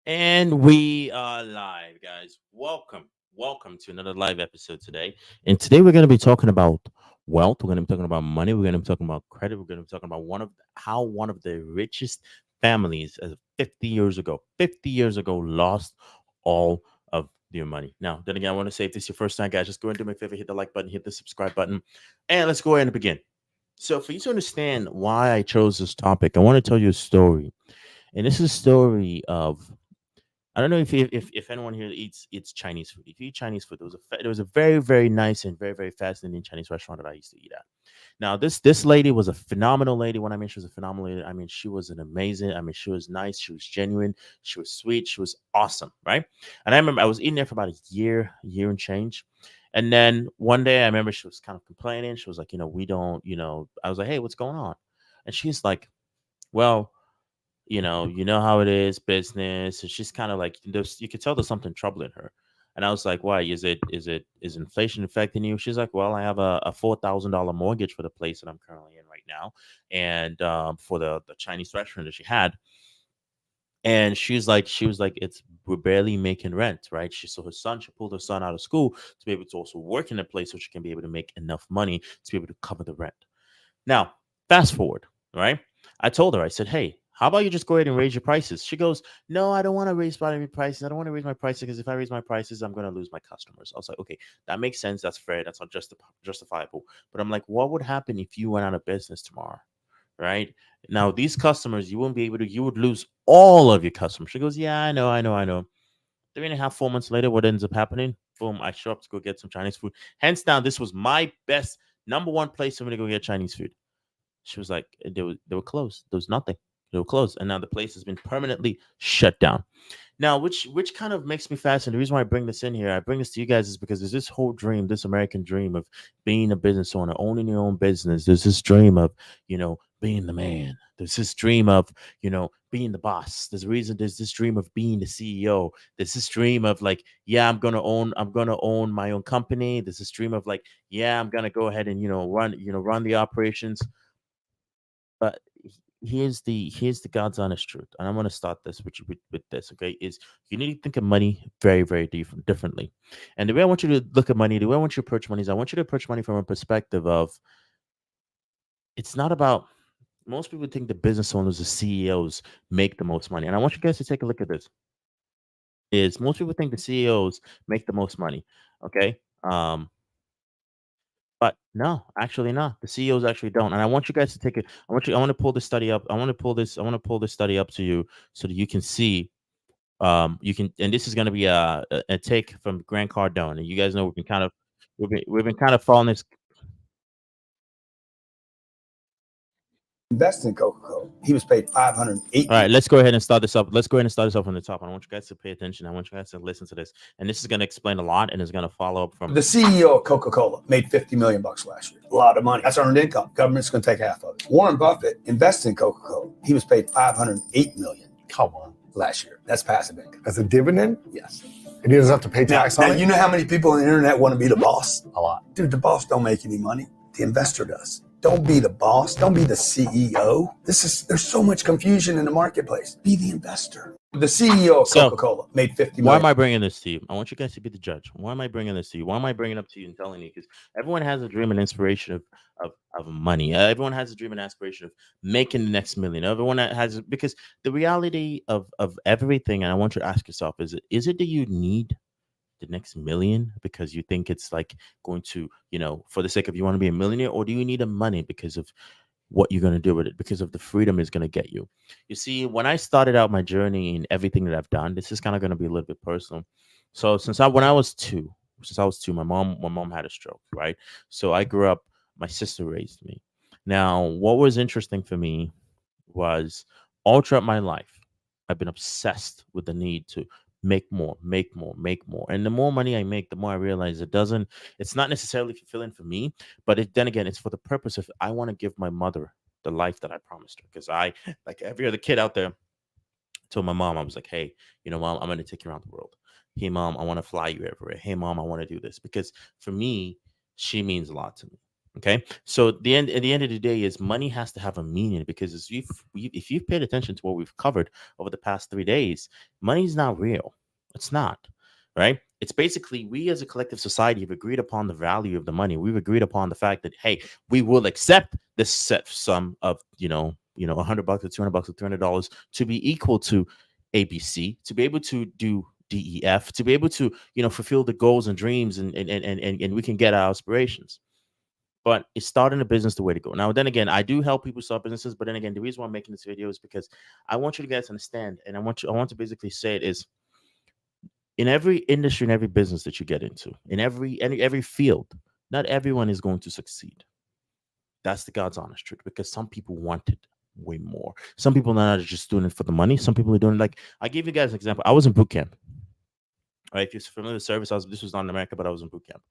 And we are live, guys. Welcome to another live episode today. And today we're going to be talking about wealth. We're going to be talking about money. We're going to be talking about credit. We're going to be talking about how one of the richest families 50 years ago lost all of their money. Now, then again, I want to say if this is your first time, guys, just go ahead and do me a favor, hit the like button, hit the subscribe button, and let's go ahead and begin. So, for you to understand why I chose this topic, I want to tell you a story. And this is a story of I don't know if anyone here eats Chinese food. If you eat Chinese food, there was a very nice and very fascinating Chinese restaurant that I used to eat at. Now this lady was a phenomenal lady. When I mean she was a phenomenal lady, I mean she was an amazing. I mean she was nice, she was genuine, she was sweet, she was awesome, right? And I remember I was eating there for about a year and change. And then one day I remember she was kind of complaining. She was like, we don't, I was like, hey, what's going on? And she's like, well, you know how it is, business. And she's kind of like, you could tell there's something troubling her. And I was like, why? Is inflation affecting you? She's like, well, I have a $4,000 mortgage for the place that I'm currently in right now, and for the Chinese restaurant that she had. And she was like, we're barely making rent, right? She pulled her son out of school to be able to also work in a place so she can be able to make enough money to be able to cover the rent. Now, fast forward, right? I told her, I said, hey, how about you just go ahead and raise your prices? She goes, no, I don't want to raise my prices. I don't want to raise my prices because if I raise my prices, I'm going to lose my customers. I was like, okay, that makes sense. That's fair. That's not justifiable. But I'm like, what would happen if you went out of business tomorrow? Right now, these customers, you wouldn't be able to, you would lose all of your customers. She goes, yeah, I know. 3.5, 4 months later, what ends up happening? Boom, I show up to go get some Chinese food. Hands down, this was my best number one place for me to go get Chinese food. She was like, they were closed. There was nothing. They were closed, and now the place has been permanently shut down. Now, which kind of makes me fascinated. The reason why I bring this in here, I bring this to you guys, is because there's this whole dream, this American dream of being a business owner, owning your own business. There's this dream of being the man. There's this dream of being the boss. There's this dream of being the CEO. There's this dream of like, yeah, I'm gonna own my own company. There's this dream of like, yeah, I'm gonna go ahead and run the operations. But here's the God's honest truth, and I'm going to start this with this. Okay, is you need to think of money very differently. And the way I want you to look at money, the way I want you to approach money is I want you to approach money from a perspective of it's not about. Most people think the business owners, the CEOs, make the most money, and I want you guys to take a look at this. Is most people think the CEOs make the most money? Okay, but no, actually not. The CEOs actually don't. And I want you guys to take it. I want to pull this study up. I want to pull this study up to you so that you can see. You can, and this is going to be a take from Grant Cardone. And you guys know we've been kind of following this. Invest in Coca-Cola. He was paid 508. All right, let's go ahead and start this up. Let's go ahead and start this up from the top. I want you guys to pay attention. I want you guys to listen to this. And this is going to explain a lot, and it's going to follow up from The CEO of Coca-Cola made $50 million last year. A lot of money. That's earned income. Government's going to take half of it. Warren Buffett invested in Coca-Cola. He was paid $508 million. Come on. Last year. That's passive income. As a dividend? Yes. And he doesn't have to pay tax Now on it? you know how many people on the internet want to be the boss? A lot. Dude, the boss don't make any money. The investor does. Don't be the boss. Don't be the CEO. There's so much confusion in the marketplace. Be the investor. The CEO of Coca-Cola made $50 million. Why am I bringing this to you? I want you guys to be the judge. Why am I bringing this to you? Why am I bringing it up to you and telling you? Because everyone has a dream and inspiration of money. Everyone has a dream and aspiration of making the next million. Everyone has, because the reality of everything, and I want you to ask yourself, is it that you need the next million because you think it's like going to, for the sake of you want to be a millionaire, or do you need the money because of what you're going to do with it, because of the freedom it's going to get you? You see, when I started out my journey in everything that I've done, this is kind of going to be a little bit personal. So when I was two, my mom had a stroke, right? So I grew up, my sister raised me. Now, what was interesting for me was all throughout my life, I've been obsessed with the need to make more, make more, make more. And the more money I make, the more I realize it's not necessarily fulfilling for me, but then again, it's for the purpose of I want to give my mother the life that I promised her. Because I, like every other kid out there, told my mom, I was like, hey, mom, I'm going to take you around the world. Hey, mom, I want to fly you everywhere. Hey, mom, I want to do this. Because for me, she means a lot to me. Okay, so at the end of the day is money has to have a meaning, because if you've paid attention to what we've covered over the past 3 days, money is not real. It's not, right? It's basically we as a collective society have agreed upon the value of the money. We've agreed upon the fact that, hey, we will accept this set sum of $100 or $200 or $300 to be equal to ABC, to be able to do DEF, to be able to fulfill the goals and dreams, and we can get our aspirations. But it's starting a business the way to go. Now, then again, I do help people start businesses, but then again, the reason why I'm making this video is because I want you to guys to understand, and I want to basically say it is, in every industry, in every business that you get into, in every field, not everyone is going to succeed. That's the God's honest truth, because some people want it way more. Some people are not just doing it for the money. Some people are doing it, like, I give you guys an example. I was in boot camp. Right? If you're familiar with service, this was not in America, but I was in boot camp.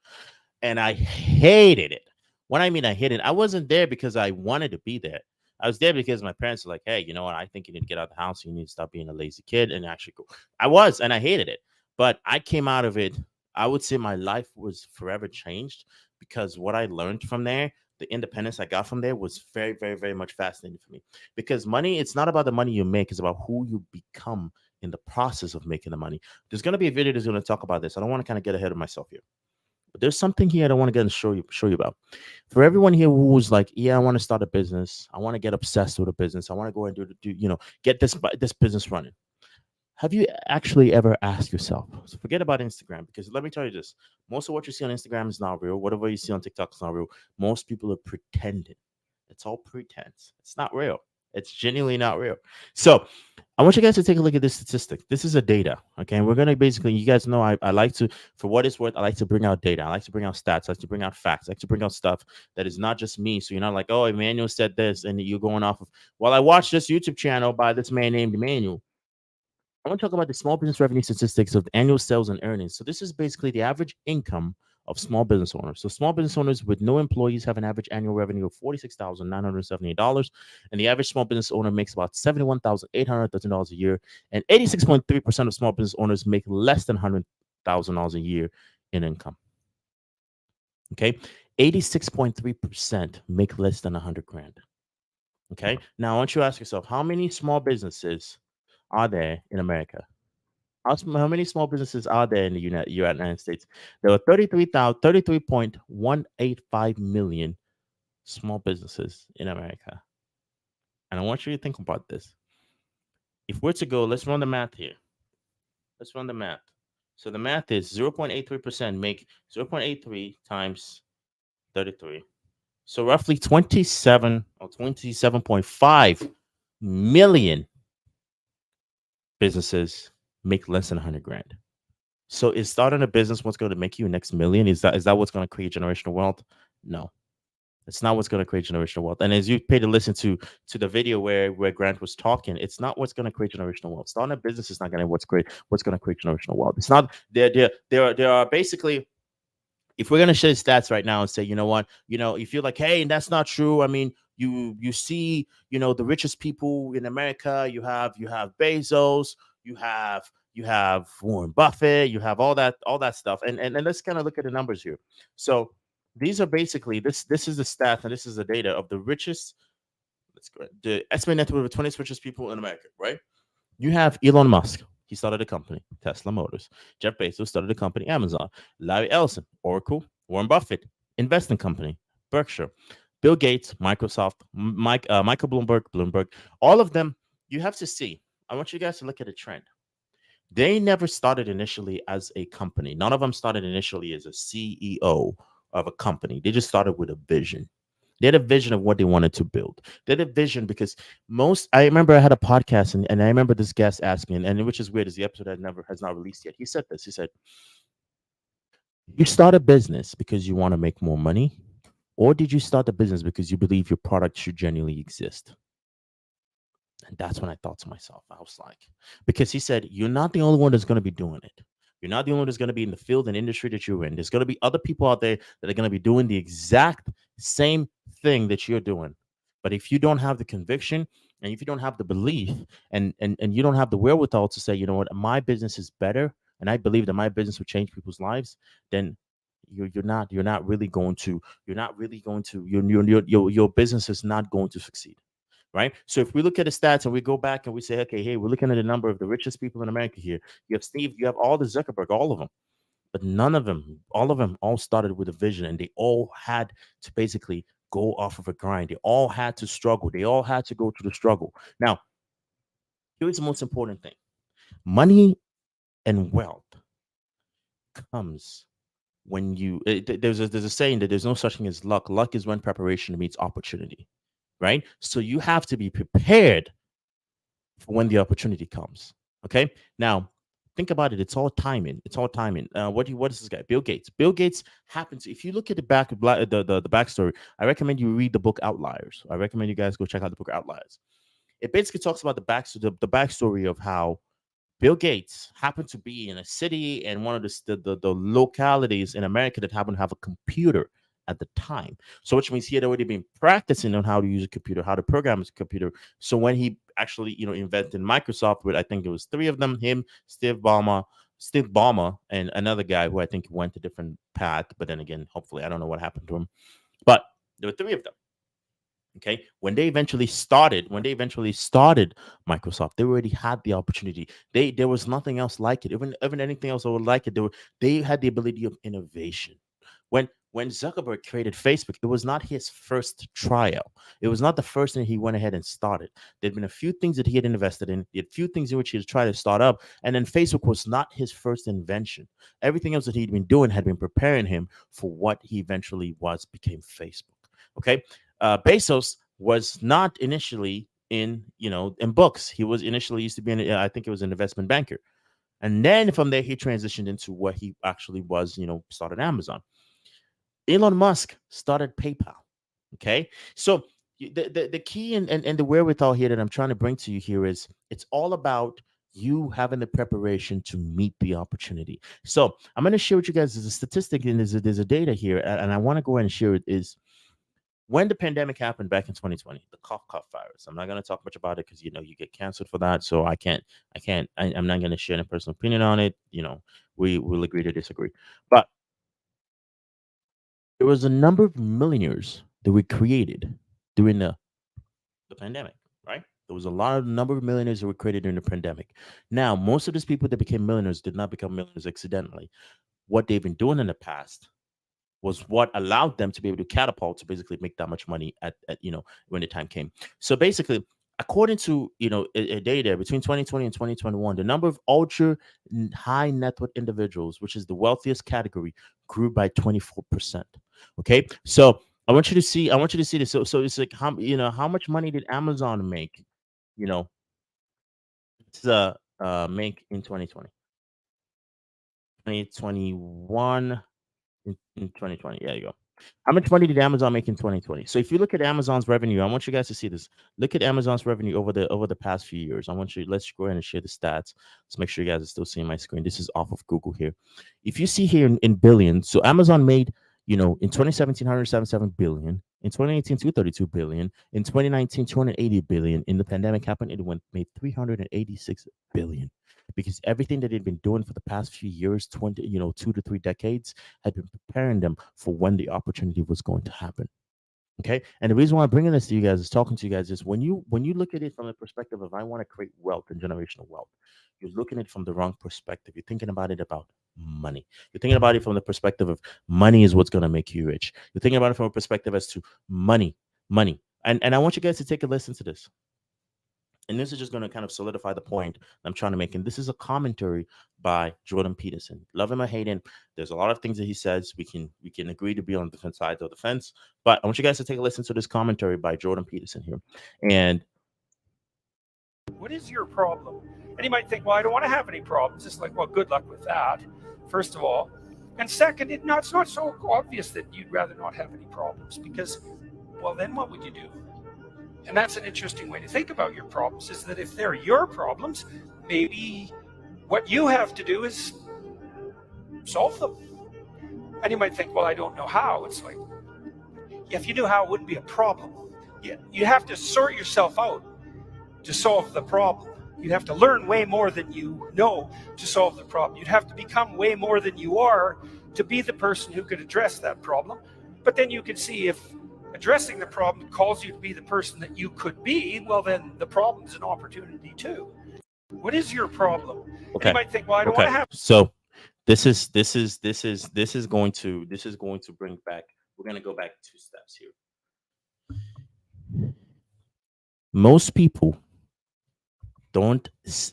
And I hated it. When I mean I hated it, I wasn't there because I wanted to be there. I was there because my parents were like, hey, you know what? I think you need to get out of the house. You need to stop being a lazy kid and actually go. I was, and I hated it. But I came out of it. I would say my life was forever changed, because what I learned from there, the independence I got from there, was very, very, very much fascinating for me. Because money, it's not about the money you make, it's about who you become in the process of making the money. There's going to be a video that's going to talk about this. I don't want to kind of get ahead of myself here. But there's something here I want to get and show you about. For everyone here who's like, yeah, I want to start a business. I want to get obsessed with a business. I want to go and get this business running. Have you actually ever asked yourself? So forget about Instagram, because let me tell you this: most of what you see on Instagram is not real. Whatever you see on TikTok is not real. Most people are pretending. It's all pretense. It's not real. It's genuinely not real. So I want you guys to take a look at this statistic. This is a data. Okay. And we're going to basically, you guys know, I like to, for what it's worth, I like to bring out data. I like to bring out stats. I like to bring out facts. I like to bring out stuff that is not just me. So you're not like, oh, Emmanuel said this, and you're going off of, well, I watched this YouTube channel by this man named Emmanuel. I want to talk about the small business revenue statistics of annual sales and earnings. So this is basically the average income of small business owners. So small business owners with no employees have an average annual revenue of $46,978, and the average small business owner makes about $71,813 a year. And 86.3% of small business owners make less than $100,000 a year in income. Okay, 86.3% make less than 100 grand. Okay, now I want you to ask yourself, how many small businesses are there in America? How many small businesses are there in the United States? There are 33.185 million small businesses in America. And I want you to think about this. If we're to go, let's run the math here. Let's run the math. So the math is 0.83% make 0.83 times 33. So roughly 27 or 27.5 million businesses make less than 100 grand. So is starting a business what's going to make you next million? Is that what's going to create generational wealth? No, it's not what's going to create generational wealth. And as you pay to listen to the video where Grant was talking, it's not what's going to create generational wealth. Starting a business is not going to what's going to create generational wealth. It's not. There are basically, if we're going to share stats right now and say, you know what, you feel like, hey, and that's not true. I mean, you see, the richest people in America. You have Bezos. You have Warren Buffett. You have all that stuff. And let's kind of look at the numbers here. So these are basically this is the stats, and this is the data of the richest. Let's go. The estimated net worth of the 20 richest people in America. Right. You have Elon Musk. He started a company, Tesla Motors. Jeff Bezos started a company, Amazon. Larry Ellison, Oracle. Warren Buffett, investing company, Berkshire. Bill Gates, Microsoft. Michael Bloomberg. All of them, you have to see. I want you guys to look at a trend. They never started initially as a company. None of them started initially as a CEO of a company. They just started with a vision. They had a vision of what they wanted to build. They had a vision because I remember I had a podcast, and I remember this guest asked me, and which is weird, is the episode has not released yet. He said this. He said, you start a business because you want to make more money, or did you start the business because you believe your product should genuinely exist? And that's when I thought to myself, I was like, because he said, you're not the only one that's going to be doing it. You're not the only one that's going to be in the field and industry that you're in. There's going to be other people out there that are going to be doing the exact same thing that you're doing. But if you don't have the conviction, and if you don't have the belief, and you don't have the wherewithal to say, you know what, my business is better, and I believe that my business will change people's lives, then you're not really going to your business is not going to succeed, right? So if we look at the stats and we go back and we say, okay, hey, we're looking at the number of the richest people in America here. You have Steve, you have all the Zuckerberg, all of them, but none of them, all of them, all started with a vision, and they all had to basically go off of a grind. They all had to struggle. They all had to go through the struggle. Now, here's the most important thing: money and wealth comes when there's a saying that there's no such thing as luck. Luck is when preparation meets opportunity, right? So you have to be prepared for when the opportunity comes. Okay. Now, think about it. It's all timing. It's all timing. What is this guy? Bill Gates. Bill Gates happens. If you look at the back of the backstory, I recommend you read the book Outliers. I recommend you guys go check out the book Outliers. It basically talks about the backstory of how Bill Gates happened to be in a city and one of the localities in America that happened to have a computer at the time. So which means he had already been practicing on how to use a computer, how to program a computer. So when he actually, invented Microsoft, with I think it was three of them, him, Steve Ballmer, and another guy who I think went a different path. But then again, hopefully, I don't know what happened to him. But there were three of them. Okay, when they eventually started Microsoft, they already had the opportunity. There was nothing else like it. Even anything else that would like it. They had the ability of innovation. When Zuckerberg created Facebook, it was not his first trial. It was not the first thing he went ahead and started. There'd been a few things that he had invested in. He had a few things in which he had tried to start up, and then Facebook was not his first invention. Everything else that he'd been doing had been preparing him for what he eventually became Facebook. Okay. Bezos was not initially in books. He was initially used to be I think it was an investment banker, and then from there he transitioned into what he actually was. Started Amazon. Elon Musk started PayPal. Okay, so the key and the wherewithal here that I'm trying to bring to you here is it's all about you having the preparation to meet the opportunity. So I'm going to share with you guys, there's a statistic and there's a data here, and I want to go ahead and share it. Is when the pandemic happened back in 2020, the cough virus. I'm not going to talk much about it because you get canceled for that. So I'm not going to share a personal opinion on it. We will agree to disagree. But there was a number of millionaires that were created during the pandemic, right? There was a number of millionaires that were created during the pandemic. Now, most of these people that became millionaires did not become millionaires accidentally. What they've been doing in the past was what allowed them to be able to catapult to basically make that much money at when the time came. So basically, according to a data between 2020 and 2021, the number of ultra high net worth individuals, which is the wealthiest category, grew by 24%. Okay, so I want you to see this. So it's like how much money did Amazon make? To make in 2020, 2021. In 2020. Yeah, you go. How much money did Amazon make in 2020? So if you look at Amazon's revenue, I want you guys to see this. Look at Amazon's revenue over the past few years. Let's go ahead and share the stats. Let's make sure you guys are still seeing my screen. This is off of Google here. If you see here in billions, so Amazon made, in 2017, 177 billion. In 2018, 232 billion. In 2019, 280 billion. In the pandemic happened, made 386 billion. Because everything that they've been doing for the past few years, 2 to 3 decades, had been preparing them for when the opportunity was going to happen. Okay, and the reason why I'm bringing this to you guys is talking to you guys is when you look at it from the perspective of I want to create wealth and generational wealth, you're looking at it from the wrong perspective. You're thinking about it about money. You're thinking about it from the perspective of money is what's going to make you rich. You're thinking about it from a perspective as to money. And I want you guys to take a listen to this. And this is just going to kind of solidify the point I'm trying to make. And this is a commentary by Jordan Peterson. Love him or hate him, there's a lot of things that he says. We can agree to be on different sides of the fence. But I want you guys to take a listen to this commentary by Jordan Peterson here. And what is your problem? And you might think, well, I don't want to have any problems. It's like, well, good luck with that, first of all. And second, it's not so obvious that you'd rather not have any problems because, well, then what would you do? And that's an interesting way to think about your problems, is that if they're your problems, maybe what you have to do is solve them. And you might think, well, I don't know how. It's like, if you knew how, it wouldn't be a problem. You have to sort yourself out to solve the problem. You'd have to learn way more than you know to solve the problem. You'd have to become way more than you are to be the person who could address that problem. But then you can see if addressing the problem calls you to be the person that you could be, well, then the problem's an opportunity too. What is your problem? Okay. You might think, well, I don't want to have. So this is going to bring back. We're going to go back 2 steps here. Most people don't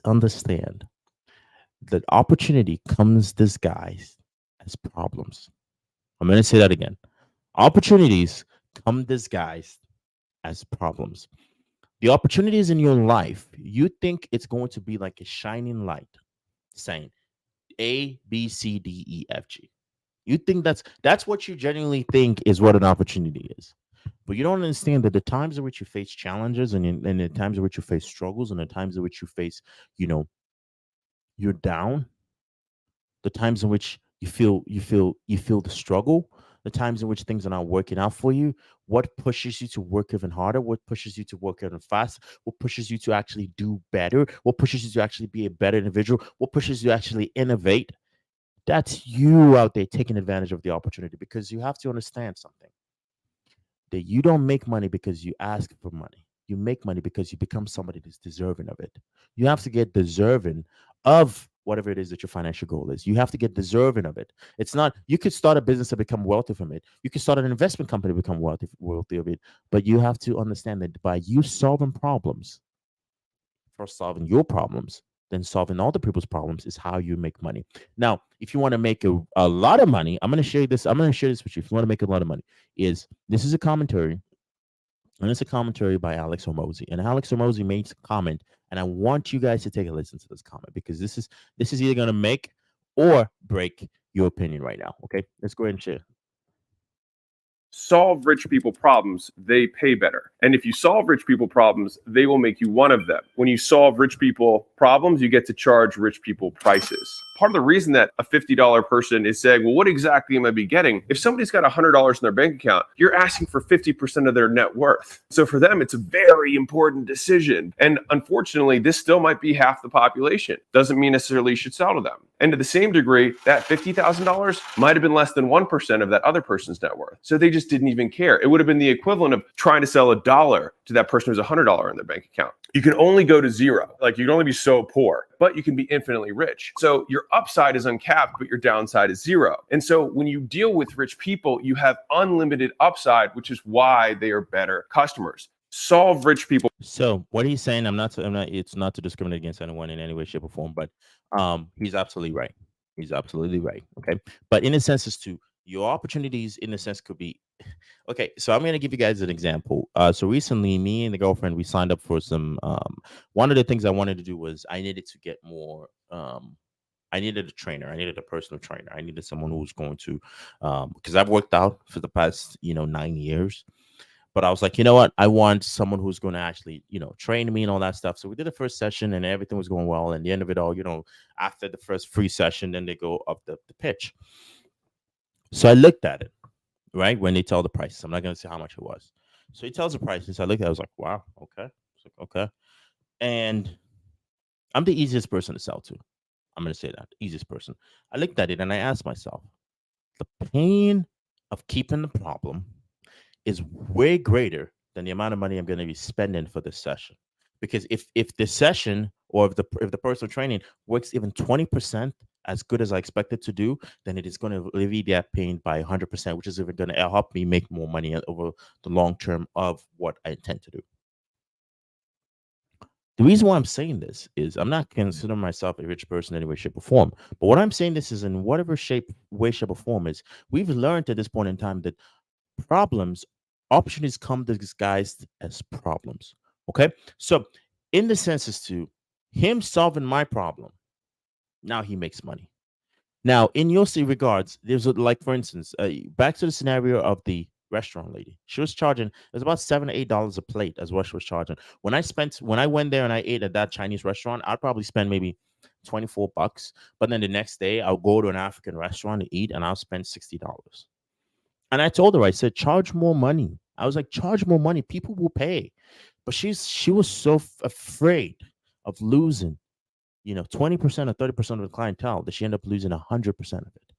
understand that opportunity comes disguised as problems. I'm going to say that again. Opportunities come disguised as problems. The opportunities in your life, you think it's going to be like a shining light saying A, B, C, D, E, F, G. You think that's what you genuinely think is what an opportunity is. But you don't understand that the times in which you face challenges and the times in which you face struggles and the times in which you face, you're down, the times in which you feel the struggle, the times in which things are not working out for you, what pushes you to work even harder, what pushes you to work even faster, what pushes you to actually do better, what pushes you to actually be a better individual, what pushes you to actually innovate. That's you out there taking advantage of the opportunity, because you have to understand something, that you don't make money because you ask for money. You make money because you become somebody that's deserving of it. You have to get deserving of whatever it is that your financial goal is. You have to get deserving of it. It's not, you could start a business to become wealthy from it. You could start an investment company to become wealthy of it. But you have to understand that by you solving problems, first solving your problems, then solving other people's problems is how you make money. Now, if you want to make a lot of money, I'm going to share this with you. If you want to make a lot of money, this is a commentary, and it's a commentary by Alex Hormozy. And Alex Hormozy made a comment, and I want you guys to take a listen to this comment, because this is either going to make or break your opinion right now. Okay, let's go ahead and share. Solve rich people problems, they pay better. And if you solve rich people problems, they will make you one of them. When you solve rich people problems, you get to charge rich people prices. Part of the reason that a $50 person is saying, well, what exactly am I be getting? If somebody's got $100 in their bank account, you're asking for 50% of their net worth. So for them, it's a very important decision. And unfortunately, this still might be half the population. Doesn't mean necessarily you should sell to them. And to the same degree, that $50,000 might have been less than 1% of that other person's net worth. So they just didn't even care. It would have been the equivalent of trying to sell $1 to that person who's $100 in their bank account. You can only go to zero. Like, you can only be so poor, but you can be infinitely rich. So your upside is uncapped, but your downside is zero. And so when you deal with rich people, you have unlimited upside, which is why they are better customers. Solve rich people. So what he's saying, it's not to discriminate against anyone in any way, shape, or form, but he's absolutely right. He's absolutely right. Okay. But in a sense, as to your opportunities, in a sense, could be okay. So I'm going to give you guys an example. So recently, me and the girlfriend, we signed up for some one of the things I wanted to do was I needed to get more I needed a trainer. I needed a personal trainer. I needed someone who's going to because I've worked out for the past 9 years. But I was like, you know what? I want someone who's going to actually, train me and all that stuff. So we did the first session and everything was going well. And the end of it all, after the first free session, then they go up the pitch. So I looked at it, right? When they tell the prices, I'm not going to say how much it was. So he tells the prices. I looked at it. I was like, wow, okay. Okay. And I'm the easiest person to sell to. I'm going to say that. Easiest person. I looked at it and I asked myself, the pain of keeping the problem is way greater than the amount of money I'm going to be spending for this session. Because if the session or if the personal training works even 20% as good as I expect it to do, then it is going to alleviate that pain by 100%, which is even going to help me make more money over the long term of what I intend to do. The reason why I'm saying this is I'm not considering myself a rich person in any way, shape, or form. But what I'm saying this is in whatever way, shape, or form is we've learned at this point in time that opportunities come disguised as problems. Okay. So in the sense as to him solving my problem, now he makes money. Now, in your regards, there's like, for instance, back to the scenario of the restaurant lady. She was charging, it was about $7 to $8 a plate as what she was charging. When I went there and I ate at that Chinese restaurant, I'd probably spend maybe $24. But then the next day I'll go to an African restaurant to eat and I'll spend $60. And I told her, I said, charge more money. I was like, charge more money. People will pay. But she was so afraid of losing, 20% or 30% of the clientele that she ended up losing 100% of it.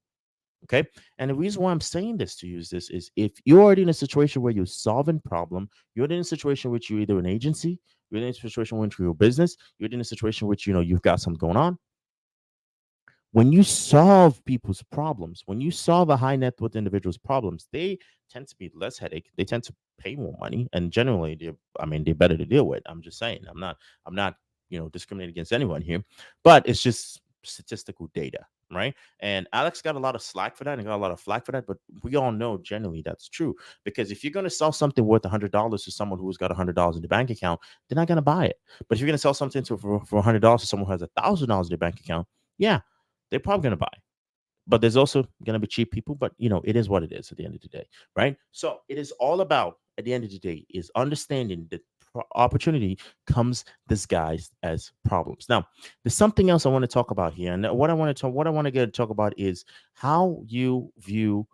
Okay. And the reason why I'm saying this to you is this is if you're already in a situation where you're solving problem, you're in a situation which you're either an agency, you're in a situation which you're a business, you're in a situation which you've got something going on. When you solve people's problems, when you solve a high net worth individual's problems, they tend to be less headache. They tend to pay more money, and generally, they're better to deal with. I'm just saying. I'm not discriminating against anyone here, but it's just statistical data, right? And Alex got a lot of slack for that, and got a lot of flack for that. But we all know generally that's true because if you're going to sell something worth $100 to someone who's got $100 in the bank account, they're not going to buy it. But if you're going to sell something for $100 to someone who has $1,000 in their bank account, yeah, they're probably going to buy. But there's also going to be cheap people, but it is what it is at the end of the day, right? So it is all about, at the end of the day, is understanding that opportunity comes disguised as problems. Now, there's something else I want to talk about here, and what I want to get to talk about is how you view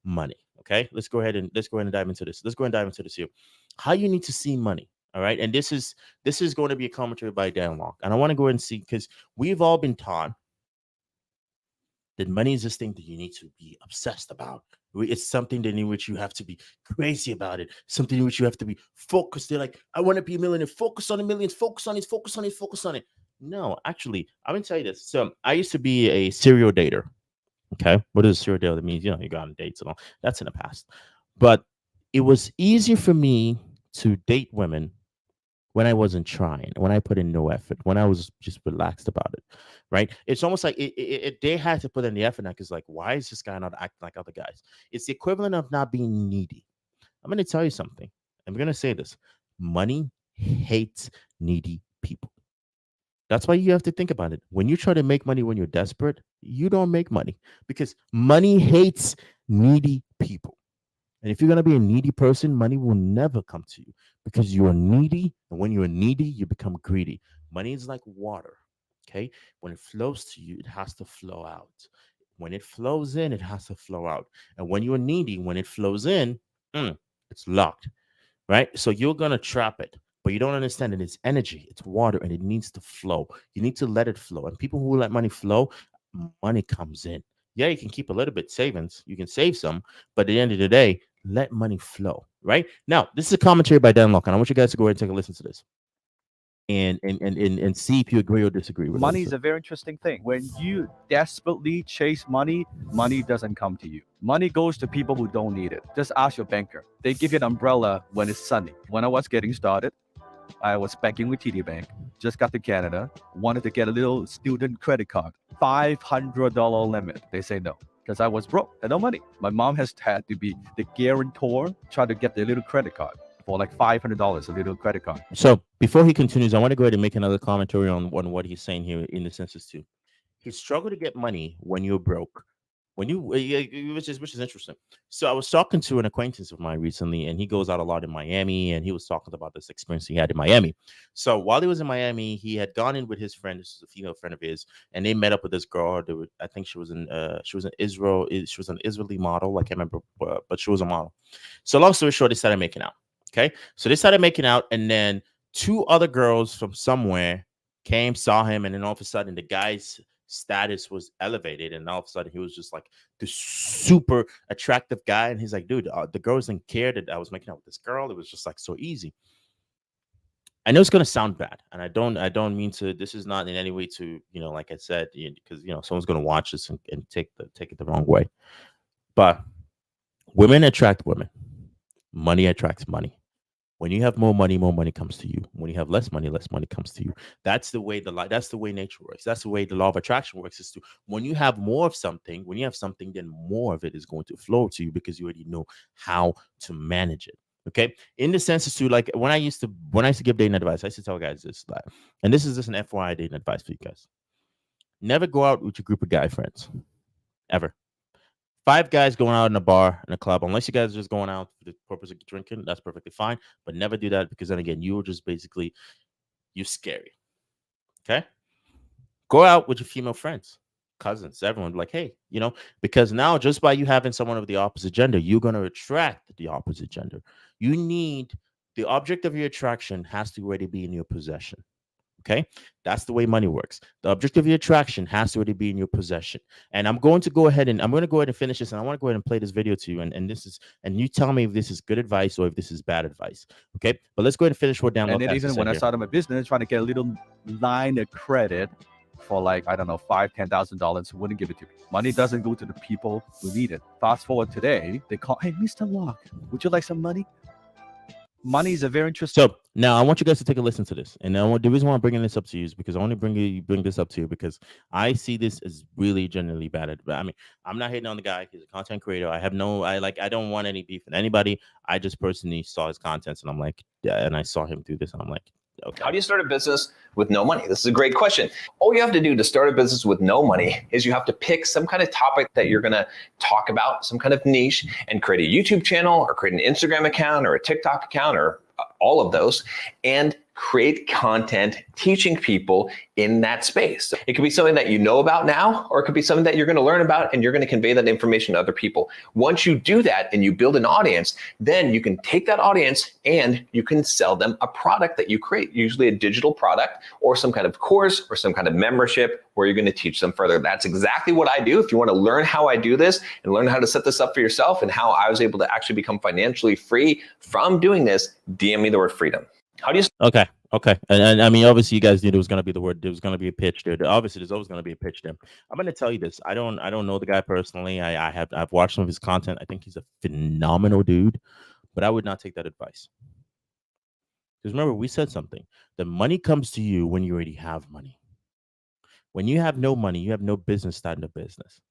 money. Okay, let's go ahead and dive into this. Let's go and dive into this here. How you need to see money. All right, and this is going to be a commentary by Dan Locke, and I want to go ahead and see because we've all been taught that money is this thing that you need to be obsessed about. It's something that in which you have to be crazy about it. Something in which you have to be focused. They're like, I want to be a millionaire. Focus on the millions. Focus on it. Focus on it. Focus on it. No, actually, I'm gonna tell you this. So I used to be a serial dater. Okay, what is a serial dater? That means you go on dates and all. That's in the past. But it was easier for me to date women when I wasn't trying, when I put in no effort, when I was just relaxed about it, right? It's almost like they had to put in the effort now because, like, why is this guy not acting like other guys? It's the equivalent of not being needy. I'm going to tell you something. I'm going to say this. Money hates needy people. That's why you have to think about it. When you try to make money when you're desperate, you don't make money because money hates needy people. And if you're going to be a needy person, money will never come to you because you are needy. And when you're needy, you become greedy. Money is like water. Okay. When it flows to you, it has to flow out. When it flows in, it has to flow out. And when you're needy, when it flows in, it's locked. Right. So you're going to trap it. But you don't understand that it's energy, it's water, and it needs to flow. You need to let it flow. And people who let money flow, money comes in. Yeah, you can keep a little bit savings. You can save some, but at the end of the day, let money flow. Right now, this is a commentary by Dan Locke, and I want you guys to go ahead and take a listen to this, and see if you agree or disagree with Money it. is a very interesting thing. When you desperately chase money, money doesn't come to you. Money goes to people who don't need it. Just ask your banker. They give you an umbrella when it's sunny. When I was getting started, I was banking with TD Bank. Just got to Canada. Wanted to get a little student credit card. $500 limit. They say no. Because I was broke. I had no money. My mom has had to be the guarantor, try to get the little credit card for like $500, a little credit card. So before he continues, I want to go ahead and make another commentary on what he's saying here in the census too. He struggled to get money when you're broke. Which is interesting. So I was talking to an acquaintance of mine recently, and he goes out a lot in Miami, and he was talking about this experience he had in Miami. So while he was in Miami, he had gone in with his friend. This is a female friend of his, and they met up with this girl. I think she was in Israel. She was an Israeli model. I can't remember, but she was a model. So long story short, they started making out. Okay, so they started making out, and then two other girls from somewhere came, saw him, and then all of a sudden, the guy's status was elevated, and all of a sudden he was just like this super attractive guy, and he's like, dude, the girls didn't care that I was making out with this girl. It was just like so easy. I know it's going to sound bad, and I don't mean to. This is not in any way to like I said, because someone's going to watch this and take it the wrong way. But women attract women. Money attracts money. When you have more money comes to you. When you have less money comes to you. That's the way that's the way nature works. That's the way the law of attraction works. Is to when you have more of something, then more of it is going to flow to you because you already know how to manage it. Okay. In the sense to like when I used to give dating advice, I used to tell guys this, and this is just an FYI dating advice for you guys. Never go out with your group of guy friends. Ever. 5 guys going out in a bar, in a club, unless you guys are just going out for the purpose of drinking, that's perfectly fine. But never do that because then again, you're just basically, you're scary. Okay? Go out with your female friends, cousins, everyone. Like, hey, because now just by you having someone of the opposite gender, you're going to attract the opposite gender. You need, the object of your attraction has to already be in your possession. Okay, that's the way money works. The objective of your attraction has to already be in your possession. And I'm going to go ahead and finish this, and I want to go ahead and play this video to you. And you tell me if this is good advice or if this is bad advice. Okay, but let's go ahead and finish what Dan And then Lopez even said when I here. started my business, trying to get a little line of credit for like, I don't know, $5,000-$10,000, wouldn't give it to me. Money doesn't go to the people who need it. Fast forward today, they call, hey, Mr. Locke, would you like some money? Money is a very interesting. So now I want you guys to take a listen to this. And the reason why I'm bringing this up to you is because I want to bring this up to you because I see this as really genuinely bad. I mean, I'm not hating on the guy. He's a content creator. I don't want any beef with anybody. I just personally saw his contents and I'm like, yeah, and I saw him do this and I'm like, okay. How do you start a business with no money? This is a great question. All you have to do to start a business with no money is you have to pick some kind of topic that you're going to talk about, some kind of niche, and create a YouTube channel or create an Instagram account or a TikTok account or all of those, and create content teaching people in that space. It could be something that you know about now, or it could be something that you're going to learn about and you're going to convey that information to other people. Once you do that and you build an audience, then you can take that audience and you can sell them a product that you create, usually a digital product or some kind of course or some kind of membership where you're going to teach them further. That's exactly what I do. If you want to learn how I do this and learn how to set this up for yourself and how I was able to actually become financially free from doing this, DM me the word freedom. How do you? Okay. And I mean, obviously, you guys knew there was going to be there was going to be a pitch there. Obviously, there's always going to be a pitch there. I'm going to tell you this. I don't know the guy personally. I've watched some of his content. I think he's a phenomenal dude, but I would not take that advice. Because remember, we said something. The money comes to you when you already have money. When you have no money, you have no business starting a business.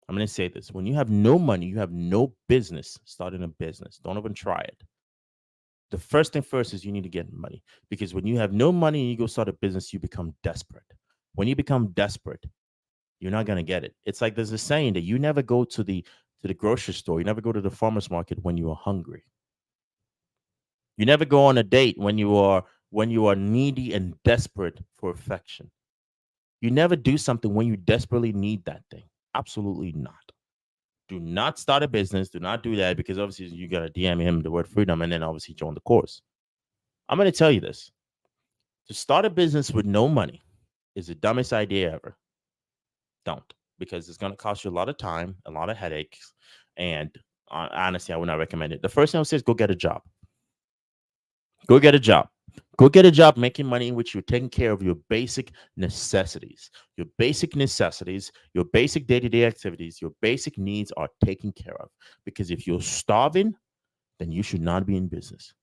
I'm going to say this. When you have no money, you have no business starting a business. Don't even try it. The first thing first is you need to get money, because when you have no money and you go start a business, you become desperate. When you become desperate, you're not going to get it. It's like there's a saying that you never go to the grocery store. You never go to the farmer's market when you are hungry. You never go on a date when you are needy and desperate for affection. You never do something when you desperately need that thing. Absolutely not. Do not start a business. Do not do that, because obviously you got to DM him the word freedom and then obviously join the course. I'm going to tell you this. To start a business with no money is the dumbest idea ever. Don't, because it's going to cost you a lot of time, a lot of headaches. And honestly, I would not recommend it. The first thing I would say is go get a job. Go get a job. Go get a job making money in which you're taking care of your basic necessities. Your basic necessities, your basic day-to-day activities, your basic needs are taken care of. Because if you're starving, then you should not be in business.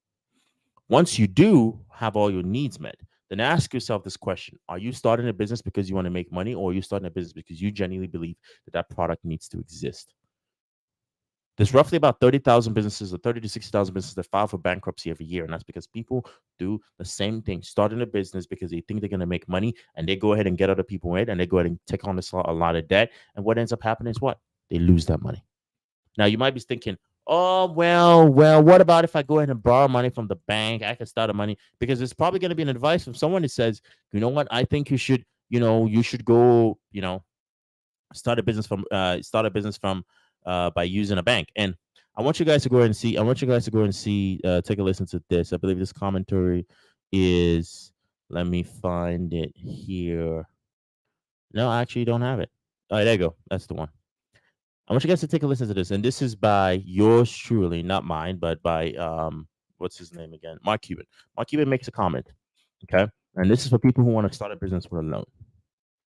Once you do have all your needs met, then ask yourself this question. Are you starting a business because you want to make money, or are you starting a business because you genuinely believe that product needs to exist? There's roughly about 30,000 businesses, or 30 to 60,000 businesses that file for bankruptcy every year. And that's because people do the same thing, starting a business because they think they're going to make money, and they go ahead and get other people in, and they go ahead and take on a lot of debt. And what ends up happening is what? They lose that money. Now, you might be thinking, oh, well, what about if I go ahead and borrow money from the bank? I can start a money, because it's probably going to be an advice from someone that says, you know what? I think you should go, start a business from by using a bank. And I want you guys to go ahead and see. Take a listen to this. I believe this commentary is. Let me find it here. No, I actually don't have it. All right, there you go. That's the one. I want you guys to take a listen to this, and this is by yours truly, not mine, but by what's his name again? Mark Cuban. Mark Cuban makes a comment. Okay, and this is for people who want to start a business with a loan.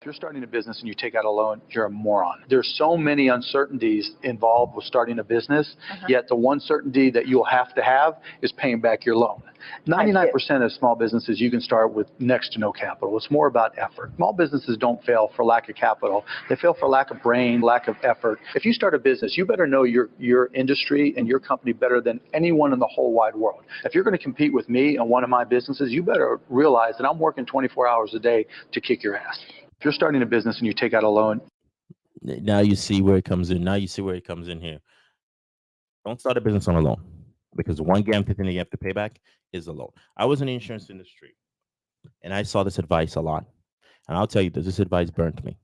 If you're starting a business and you take out a loan, you're a moron. There's so many uncertainties involved with starting a business, yet the one certainty that you'll have to have is paying back your loan. 99% of small businesses you can start with next to no capital. It's more about effort. Small businesses don't fail for lack of capital. They fail for lack of brain, lack of effort. If you start a business, you better know your industry and your company better than anyone in the whole wide world. If you're going to compete with me on one of my businesses, you better realize that I'm working 24 hours a day to kick your ass. If you're starting a business and you take out a loan. Now you see where it comes in. Here. Don't start a business on a loan, because the one guaranteed thing that you have to pay back is a loan. I was in the insurance industry, and I saw this advice a lot. And I'll tell you this advice burnt me.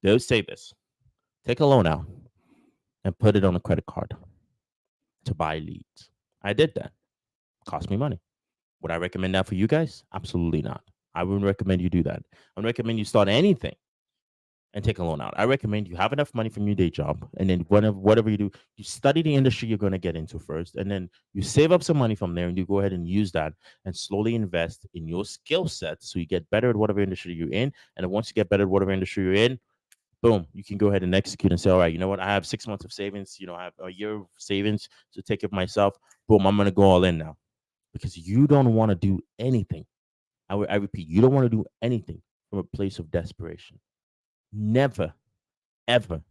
They would say this: take a loan out and put it on a credit card to buy leads. I did that. Cost me money. Would I recommend that for you guys? Absolutely not. I wouldn't recommend you do that. I would recommend you start anything and take a loan out. I recommend you have enough money from your day job, and then whatever you do, you study the industry you're going to get into first, and then you save up some money from there, and you go ahead and use that and slowly invest in your skill set so you get better at whatever industry you're in. And then once you get better at whatever industry you're in, boom, you can go ahead and execute and say, all right, you know what? I have 6 months of savings. I have a year of savings to take care of myself. Boom, I'm going to go all in now, because you don't want to do anything. I repeat, you don't want to do anything from a place of desperation. Never, ever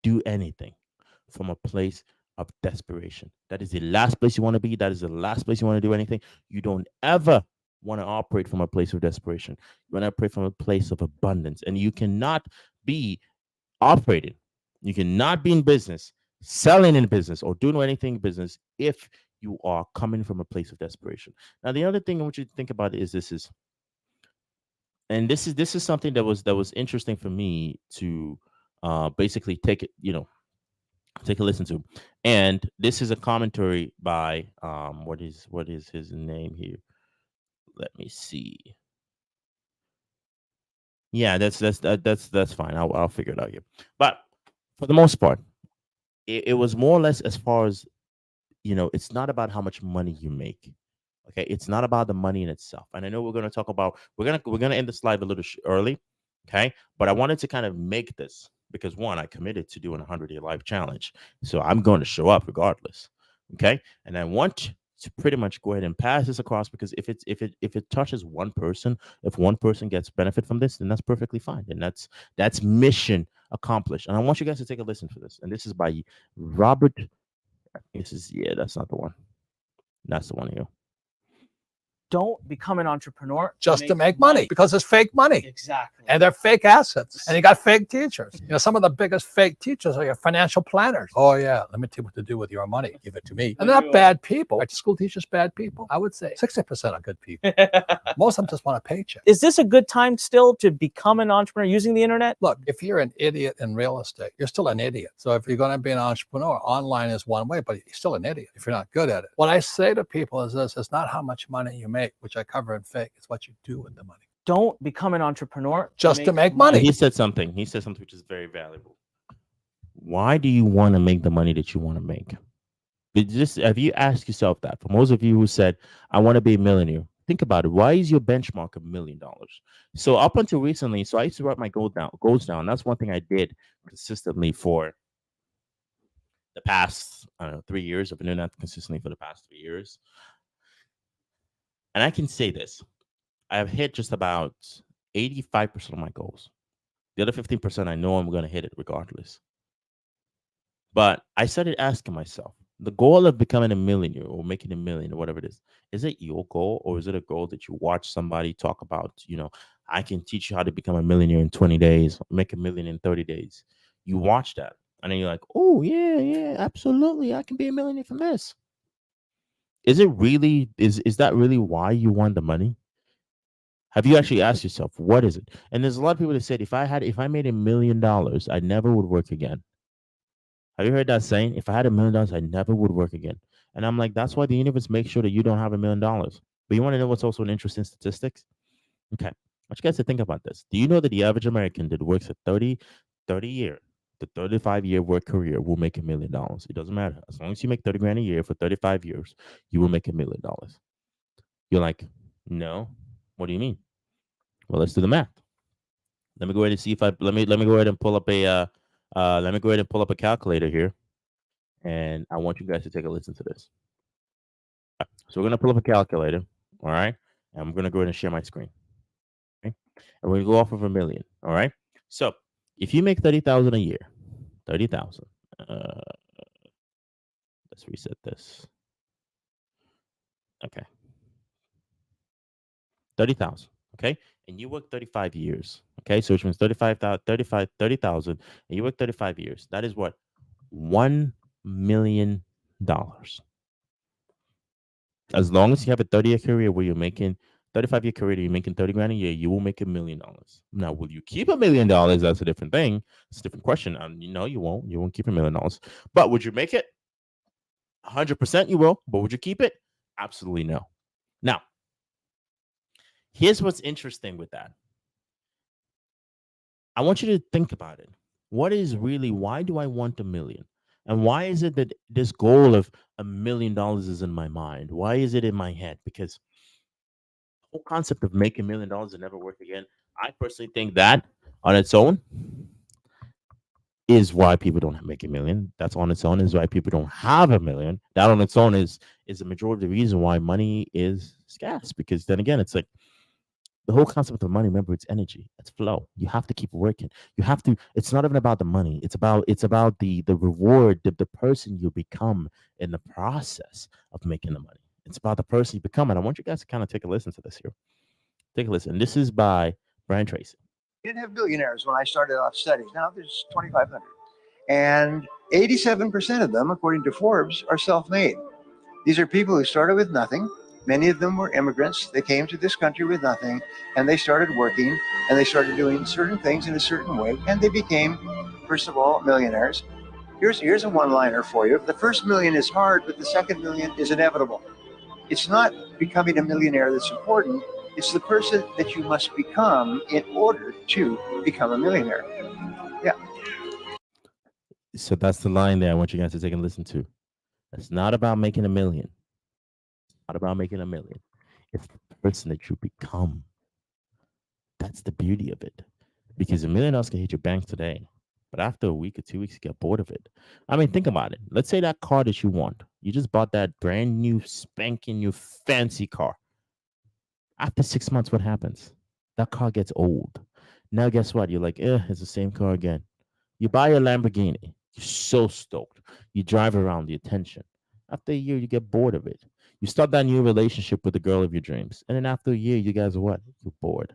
do anything from a place of desperation. That is the last place you want to be. That is the last place you want to do anything. You don't ever want to operate from a place of desperation. You want to operate from a place of abundance. And you cannot be operating, you cannot be in business, selling in business, or doing anything in business if you are coming from a place of desperation. Now, the other thing I want you to think about is this is something that was interesting for me to basically take a listen to. And this is a commentary by what is his name here? Let me see. Yeah, that's fine. I'll figure it out here. But for the most part, it was more or less as far as, it's not about how much money you make. Okay, it's not about the money in itself. And I know we're going to talk about we're going to end this live a little early. Okay, but I wanted to kind of make this because, one, I committed to doing a 100-day live challenge, so I'm going to show up regardless. Okay, and I want to pretty much go ahead and pass this across, because if it touches one person, if one person gets benefit from this, then that's perfectly fine, and that's mission accomplished. And I want you guys to take a listen for this. And this is by Robert. That's not the one. That's the one here. Don't become an entrepreneur just to make money, because it's fake money. Exactly. And they're fake assets. And you got fake teachers. Some of the biggest fake teachers are your financial planners. Oh, yeah. Let me tell you what to do with your money. Give it to me. And they're not bad people. Are school teachers bad people? I would say 60% are good people. Most of them just want a paycheck. Is this a good time still to become an entrepreneur using the internet? Look, if you're an idiot in real estate, you're still an idiot. So if you're going to be an entrepreneur, online is one way, but you're still an idiot if you're not good at it. What I say to people is this: it's not how much money you make, which I cover in fake. It's what you do with the money. Don't become an entrepreneur just to make money. He said something which is very valuable. Why do you want to make the money that you want to make? Have you asked yourself that? For most of you who said, I want to be a millionaire, think about it. Why is your benchmark $1 million? So up until recently, I used to write my goals down. That's one thing I did consistently for the past, 3 years. I've been doing that consistently for the past 3 years. And I can say this: I have hit just about 85% of my goals. The other 15%, I know I'm going to hit it regardless. But I started asking myself, the goal of becoming a millionaire or making $1 million or whatever it is it your goal, or is it a goal that you watch somebody talk about? I can teach you how to become a millionaire in 20 days, make $1 million in 30 days. You watch that, and then you're like, oh, yeah, absolutely, I can be a millionaire from this. Is it really, is that really why you want the money? Have you actually asked yourself, what is it? And there's a lot of people that said, if I made $1 million, I never would work again. Have you heard that saying? If I had $1 million, I never would work again. And I'm like, that's why the universe makes sure that you don't have $1 million. But you want to know what's also an interesting statistics? Okay, I want you guys to think about this. Do you know that the average American that works a 35-year work career will make $1 million? It doesn't matter. As long as you make 30 grand a year for 35 years, you will make $1 million. You're like, no. What do you mean? Well, let's do the math. Let me go ahead and see if let me go ahead and pull up a calculator here, and I want you guys to take a listen to this. So we're gonna pull up a calculator, all right, and I'm gonna go ahead and share my screen. Okay, and we're gonna go off of $1 million. All right. So if you make $30,000 a year, 30,000. Let's reset this. Okay. 30,000. Okay. And you work 35 years. Okay. So which means 30,000, and you work 35 years. That is what? $1 million. As long as you have a 30-year career where you're making 35-year career, you're making 30 grand a year, you will make $1 million. Now, will you keep $1 million? That's a different thing. It's a different question. No, you won't. You won't keep $1 million. But would you make it? 100% you will. But would you keep it? Absolutely no. Now, Here's what's interesting with that. I want you to think about it. What is really, why do I want a million? And why is it that this goal of $1 million is in my mind? Why is it in my head? Because the whole concept of making $1 million and never work again, I personally think that on its own is why people don't make a million. That's on its own is why people don't have a million. That on its own is the majority of the reason why money is scarce. Because then again, it's like the whole concept of money. Remember, it's energy, it's flow. You have to keep working. You have to. It's not even about the money. It's about the reward, the person you become in the process of making the money. It's about the person you become. And I want you guys to kind of take a listen to this here. Take a listen. This is by Brian Tracy. Didn't have billionaires when I started off studies. Now there's 2,500. And 87% of them, according to Forbes, are self-made. These are people who started with nothing. Many of them were immigrants. They came to this country with nothing, and they started working, and they started doing certain things in a certain way, and they became, first of all, millionaires. Here's a one-liner for you. The first million is hard, but the second million is inevitable. It's not becoming a millionaire that's important. It's the person that you must become in order to become a millionaire. Yeah. So that's the line there. I want you guys to take and listen to. It's not about making a million. It's not about making a million. It's the person that you become. That's the beauty of it. Because $1 million can hit your bank today, but after a week or 2 weeks, you get bored of it. I mean, think about it. Let's say that car that you want. You just bought that brand new, spanking new, fancy car. After 6 months, what happens? That car gets old. Now, guess what? You're like, it's the same car again. You buy a Lamborghini. You're so stoked. You drive around the attention. After a year, you get bored of it. You start that new relationship with the girl of your dreams. And then after a year, you guys are what? You're bored.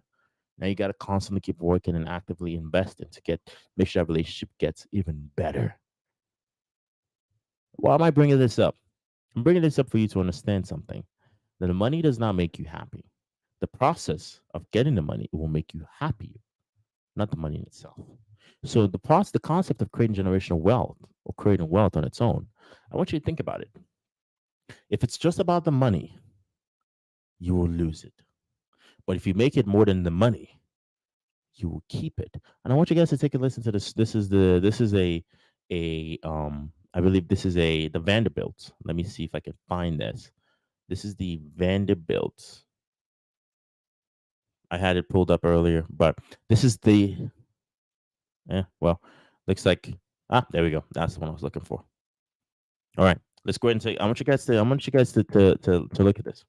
Now you got to constantly keep working and actively investing to make sure that relationship gets even better. Why am I bringing this up? I'm bringing this up for you to understand something. That the money does not make you happy. The process of getting the money will make you happier, not the money in itself. So the concept of creating generational wealth or creating wealth on its own, I want you to think about it. If it's just about the money, you will lose it. But if you make it more than the money, you will keep it. And I want you guys to take a listen to this. This is I believe this is the Vanderbilts. Let me see if I can find this. This is the Vanderbilts. I had it pulled up earlier, but this is looks like there we go. That's the one I was looking for. All right, let's go ahead and take. I want you guys to look at this.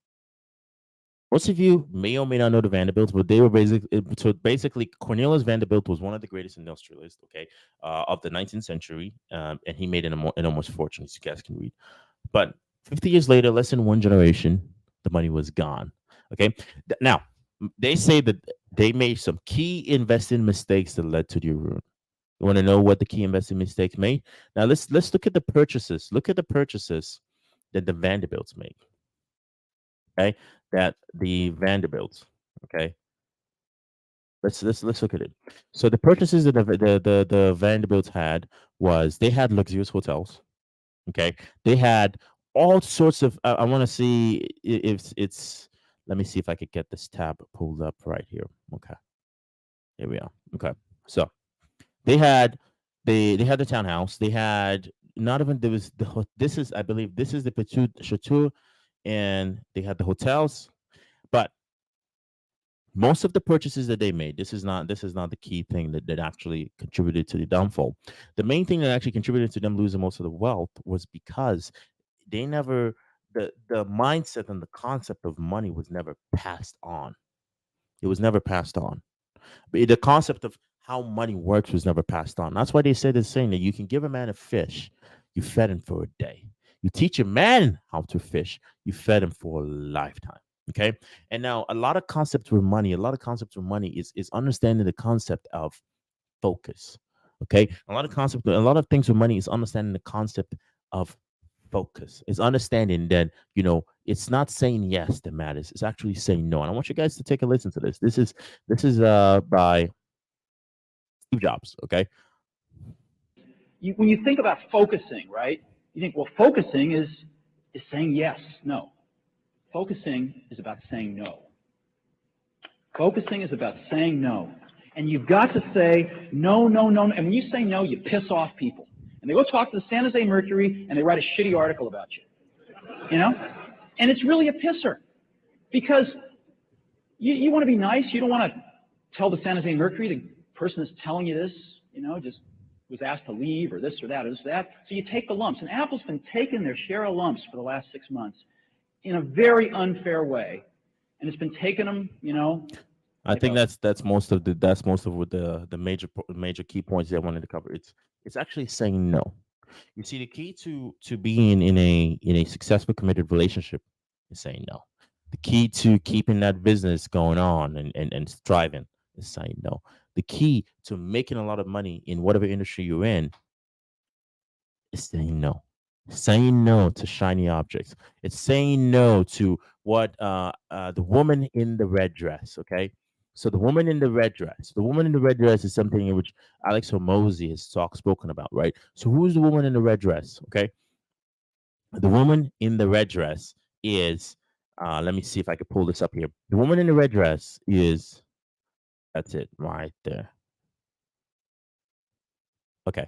Most of you may or may not know the Vanderbilts, but they were basically Cornelius Vanderbilt was one of the greatest industrialists, of the 19th century, and he made an enormous fortune, as you guys can read. But 50 years later, less than one generation, the money was gone. Okay, now they say that they made some key investing mistakes that led to their ruin. You want to know what the key investing mistakes made? Now let's look at the purchases. Look at the purchases that the Vanderbilts made. Okay, that the Vanderbilts. Okay, let's look at it. So the purchases that the Vanderbilts had was they had luxurious hotels. Okay, they had all sorts of. I want to see if it's. Let me see if I could get this tab pulled up right here. Okay, here we are. Okay, so they had they had the townhouse. They had not even there was the. This is I believe this is the Petit Chateau, and they had the hotels. But most of the purchases that they made, this is not the key thing that actually contributed to the downfall. The main thing that actually contributed to them losing most of the wealth was because they never the mindset and the concept of money was never passed on. It was never passed on. But the concept of how money works was never passed on. That's why they say this saying that you can give a man a fish, you fed him for a day. You teach a man how to fish, you fed him for a lifetime. Okay. And now a lot of concepts with money is understanding the concept of focus. Okay. A lot of things with money is understanding the concept of focus. It's understanding that, it's not saying yes that matters. It's actually saying no. And I want you guys to take a listen to this. This is by Steve Jobs. Okay. When you think about focusing, right? You think, well, focusing is saying yes, no. Focusing is about saying no. Focusing is about saying no. And you've got to say no, no, no. And when you say no, you piss off people. And they go talk to the San Jose Mercury and they write a shitty article about you. You know? And it's really a pisser. Because you want to be nice. You don't want to tell the San Jose Mercury, the person that's telling you this, just was asked to leave or this or that or this or that. So you take the lumps. And Apple's been taking their share of lumps for the last 6 months in a very unfair way. And it's been taking them, I think that's most of what the major key points that I wanted to cover. It's actually saying no. You see, the key to being in a successful committed relationship is saying no. The key to keeping that business going on and thriving is saying no. The key to making a lot of money in whatever industry you're in is saying no. Saying no to shiny objects. It's saying no to what the woman in the red dress. Okay, so the woman in the red dress. The woman in the red dress is something in which Alex Hormozi has spoken about, right? So who's the woman in the red dress? Okay, the woman in the red dress is. Let me see if I can pull this up here. The woman in the red dress is. That's it right there. Okay.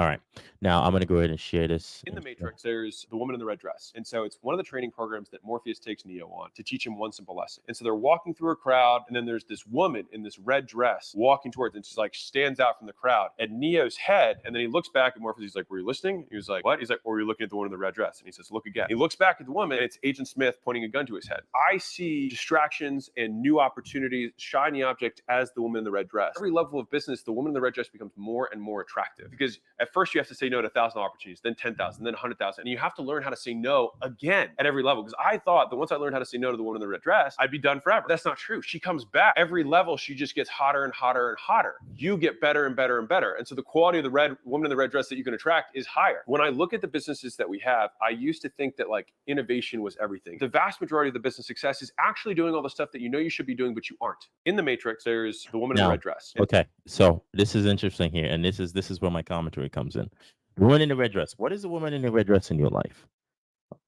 All right. Now I'm going to go ahead and share this. In the Matrix, there's the woman in the red dress. And so it's one of the training programs that Morpheus takes Neo on to teach him one simple lesson. And so they're walking through a crowd, and then there's this woman in this red dress walking towards, and she's like stands out from the crowd at Neo's head. And then he looks back at Morpheus. He's like, "Were you listening?" He was like, "What?" He's like, "Or were you looking at the one in the red dress?" And he says, "Look again." He looks back at the woman, and it's Agent Smith pointing a gun to his head. I see distractions and new opportunities, shiny object as the woman in the red dress. Every level of business, the woman in the red dress becomes more and more attractive because at first you have to say no to 1,000 opportunities, then 10,000, then 100,000. And you have to learn how to say no again at every level. Because I thought that once I learned how to say no to the woman in the red dress, I'd be done forever. That's not true. She comes back. Every level, she just gets hotter and hotter and hotter. You get better and better and better. And so the quality of the woman in the red dress that you can attract is higher. When I look at the businesses that we have, I used to think that like innovation was everything. The vast majority of the business success is actually doing all the stuff that you know you should be doing, but you aren't. In the Matrix, there's the woman in the red dress. Okay. So this is interesting here. And this is where my commentary comes in. The woman in the red dress. What is the woman in the red dress in your life?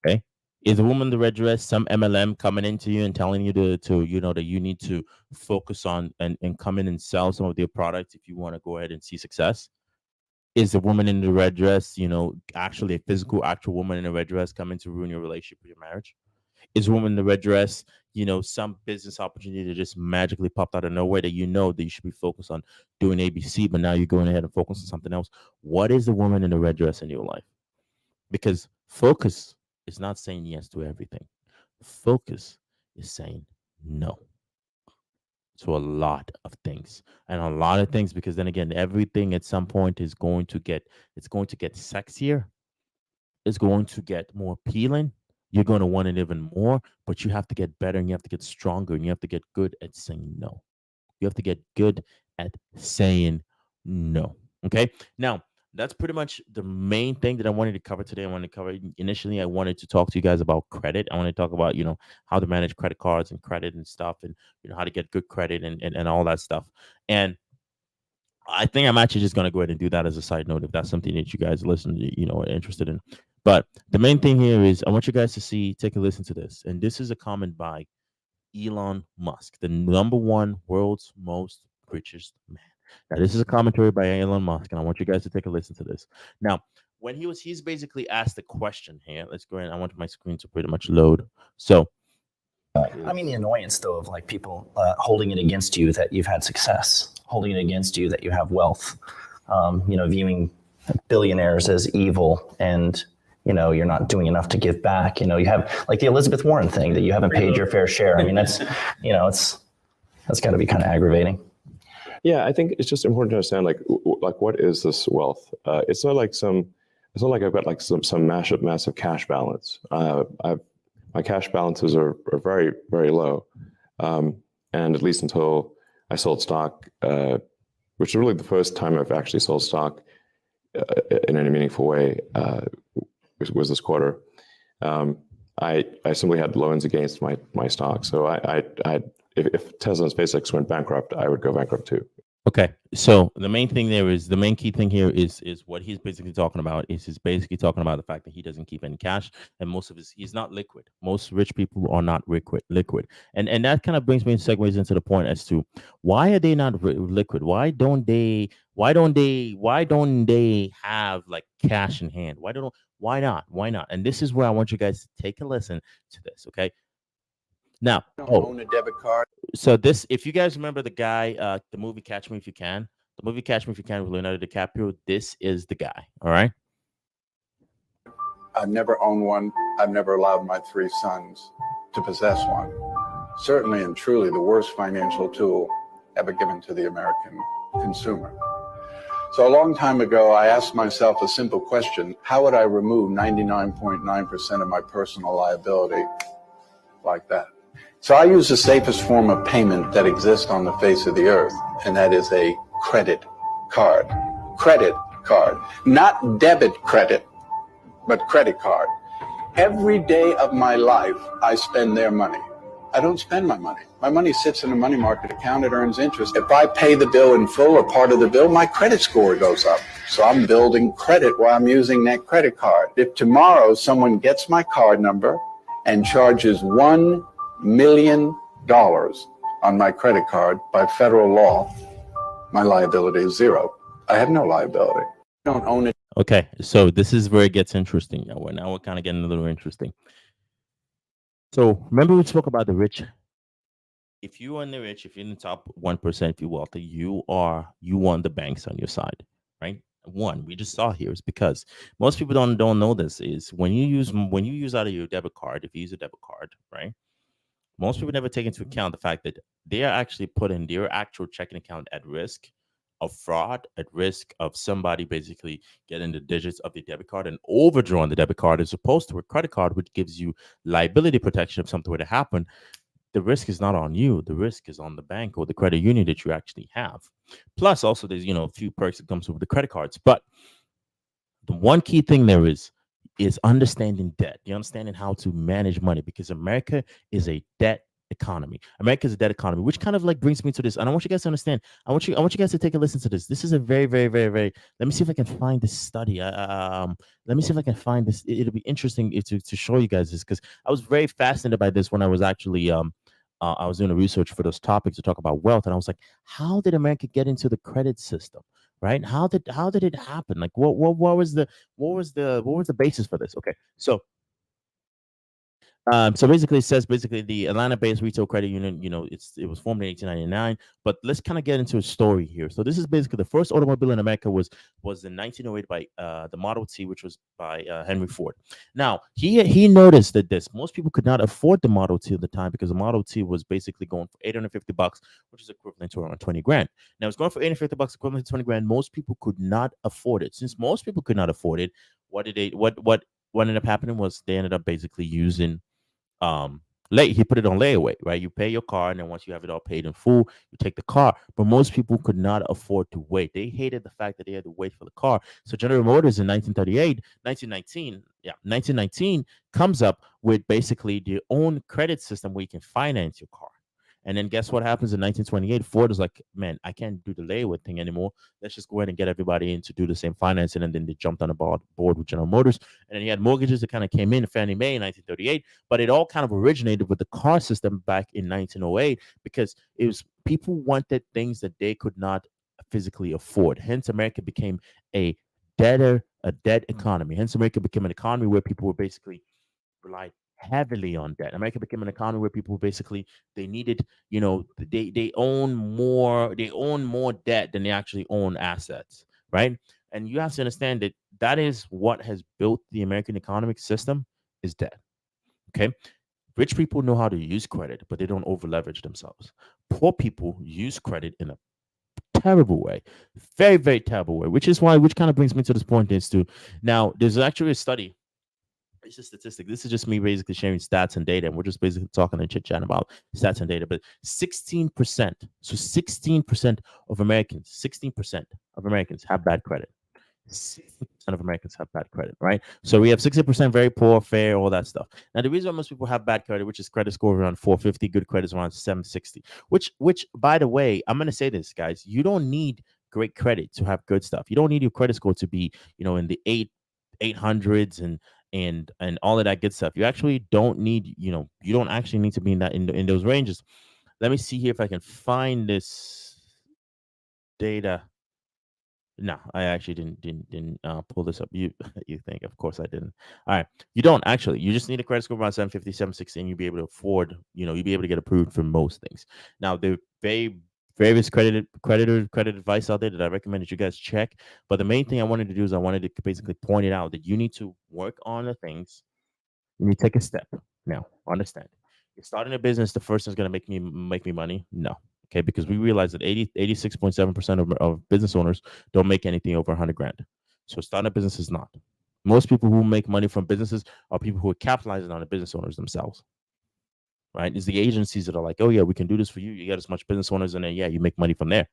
Okay. Is a woman in the red dress some MLM coming into you and telling you that you need to focus on and come in and sell some of their products if you want to go ahead and see success? Is the woman in the red dress, actually a physical, actual woman in a red dress coming to ruin your relationship or your marriage? Is a woman in the red dress, some business opportunity that just magically popped out of nowhere that that you should be focused on doing ABC, but now you're going ahead and focus on something else? What is the woman in the red dress in your life? Because focus is not saying yes to everything. Focus is saying no to a lot of things, and a lot of things, because then again, everything at some point is going to get sexier. It's going to get more appealing. You're going to want it even more, but you have to get better and you have to get stronger and you have to get good at saying no. You have to get good at saying no. Okay. Now, that's pretty much the main thing that I wanted to cover today. I wanted to cover initially, I wanted to talk to you guys about credit. I want to talk about, how to manage credit cards and credit and stuff, and, how to get good credit and all that stuff. And I think I'm actually just going to go ahead and do that as a side note if that's something that you guys listen to, are interested in. But the main thing here is I want you guys to take a listen to this. And this is a comment by Elon Musk, the #1 world's most richest man. Now, this is a commentary by Elon Musk, and I want you guys to take a listen to this. Now, when he's basically asked the question here, let's go ahead. I want my screen to pretty much load. So, I mean, the annoyance, though, of like people holding it against you that you've had success, holding it against you that you have wealth, viewing billionaires as evil and, you're not doing enough to give back. You have like the Elizabeth Warren thing that you haven't paid your fair share. I mean, that's got to be kind of aggravating. Yeah, I think it's just important to understand like what is this wealth? It's not like I've got like some massive cash balance. My cash balances are very, very low. And at least until I sold stock, which is really the first time I've actually sold stock in any meaningful way, was this quarter. I simply had loans against my stock. So if Tesla and SpaceX went bankrupt, I would go bankrupt too. Okay, so the main thing there is the main key thing here is what he's basically talking about is he's basically talking about the fact that he doesn't keep any cash and most of his he's not liquid. Most rich people are not liquid, and that kind of brings me segues into the point as to why are they not liquid? Why don't they have like cash in hand? Why not? Why not? And this is where I want you guys to take a listen to this. Okay, now own a debit card. So this, if you guys remember the guy, the movie Catch Me If You Can, the movie Catch Me If You Can with Leonardo DiCaprio, this is the guy. All right. I've never owned one. I've never allowed my 3 sons to possess one. Certainly and truly the worst financial tool ever given to the American consumer. So a long time ago, I asked myself a simple question: how would I remove 99.9% of my personal liability like that? So I use the safest form of payment that exists on the face of the earth, and that is a credit card. Credit card. Not debit credit, but credit card. Every day of my life, I spend their money. I don't spend my money. My money sits in a money market account. It earns interest. If I pay the bill in full or part of the bill, my credit score goes up. So I'm building credit while I'm using that credit card. If tomorrow someone gets my card number and charges $1 million on my credit card by federal law, my liability is zero. I have no liability. I don't own it. Okay, so this is where it gets interesting. Now we're kind of getting a little interesting. So remember we spoke about the rich. If you are in the rich, if you're in the top 1%, if you're wealthy, you want the banks on your side, right? One, we just saw here is because most people don't know this is when you use out of your debit card, if you use a debit card, right? Most people never take into account the fact that they are actually putting their actual checking account at risk of fraud, at risk of somebody basically getting the digits of the debit card and overdrawing the debit card, as opposed to a credit card, which gives you liability protection if something were to happen. The risk is not on you. The risk is on the bank or the credit union that you actually have. Plus, also there's a few perks that comes with the credit cards. But the one key thing there is understanding debt. You understanding how to manage money, because America is a debt economy. America is a debt economy, which kind of like brings me to this. And I want you guys to understand. I want you guys to take a listen to this. This is a very, very, very, very. Let me see if I can find this study. Let me see if I can find this. It'll be interesting to show you guys this, because I was very fascinated by this when I was actually I was doing a research for those topics to talk about wealth, and I was like, how did America get into the credit system? Right? How did it happen? Like, what was the basis for this? Okay, so so basically, it says basically the Atlanta-based retail credit union. It was formed in 1899. But let's kind of get into a story here. So this is basically the first automobile in America was in 1908 by the Model T, which was by Henry Ford. Now he noticed that most people could not afford the Model T at the time, because the Model T was basically going for $850, which is equivalent to around 20 grand. Now it's going for $850, equivalent to 20 grand. Most people could not afford it. Since most people could not afford it, what ended up happening was they ended up basically using he put it on layaway, right? You pay your car, and then once you have it all paid in full, you take the car. But most people could not afford to wait. They hated the fact that they had to wait for the car. So General Motors in 1919 comes up with basically their own credit system where you can finance your car. And then guess what happens in 1928? Ford is like, man, I can't do the layaway thing anymore. Let's just go ahead and get everybody in to do the same financing. And then they jumped on the board with General Motors. And then you had mortgages that kind of came in Fannie Mae in 1938. But it all kind of originated with the car system back in 1908, because it was people wanted things that they could not physically afford. Hence, America became a debt economy. Hence, America became an economy where people were basically relied heavily on debt. America became an economy where people basically they needed, they own more debt than they actually own assets, right? And you have to understand that is what has built the American economic system is debt. Okay. Rich people know how to use credit, but they don't over leverage themselves. Poor people use credit in a terrible way, very, very terrible way, which kind of brings me to this point is to now there's actually a study. It's a statistic. This is just me basically sharing stats and data, and we're just basically talking and chit-chatting about stats and data. But 16%, so 16% of Americans, 16% of Americans have bad credit. 60% of Americans have bad credit, right? So we have 60% very poor, fair, all that stuff. Now, the reason why most people have bad credit, which is credit score around 450, good credit is around 760, which, by the way, I'm going to say this, guys, you don't need great credit to have good stuff. You don't need your credit score to be, in the 800s and all of that good stuff. You actually don't need, you don't actually need to be in those ranges. Let me see here if I can find this data. No, I actually didn't pull this up. You think, of course I didn't. All right, you don't actually. You just need a credit score around 750, 760, and you'll be able to afford. You'll be able to get approved for most things. Now, there are various credit advice out there that I recommend that you guys check. But the main thing I wanted to do is I wanted to basically point it out that you need to work on the things. You need to take a step. Now, understand. You're starting a business. The first thing is going to make me money. No. Okay, because we realize that 86.7% of business owners don't make anything over 100 grand. So starting a business is not. Most people who make money from businesses are people who are capitalizing on the business owners themselves. Right? It's the agencies that are like, oh yeah, we can do this for you. You get as much business owners, and then yeah, you make money from there.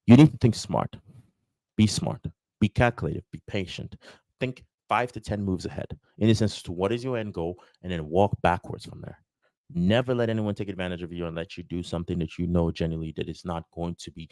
You need to think smart. Be smart. Be calculated. Be patient. Think 5 to 10 moves ahead. In the sense to what is your end goal, and then walk backwards from there. Never let anyone take advantage of you and let you do something that you know genuinely that is not going to be,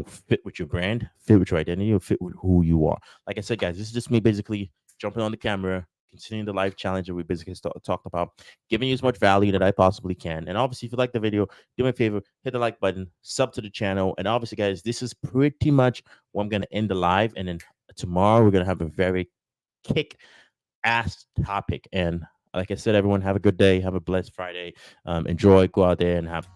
fit with your brand, fit with your identity, or fit with who you are. Like I said, guys, this is just me basically jumping on the camera, continuing the life challenge that we basically talked about, giving you as much value that I possibly can. And obviously, if you like the video, do me a favor, hit the like button, sub to the channel. And obviously, guys, this is pretty much where I'm going to end the live. And then tomorrow, we're going to have a very kick-ass topic. And like I said, everyone, have a good day. Have a blessed Friday. Enjoy. Go out there and have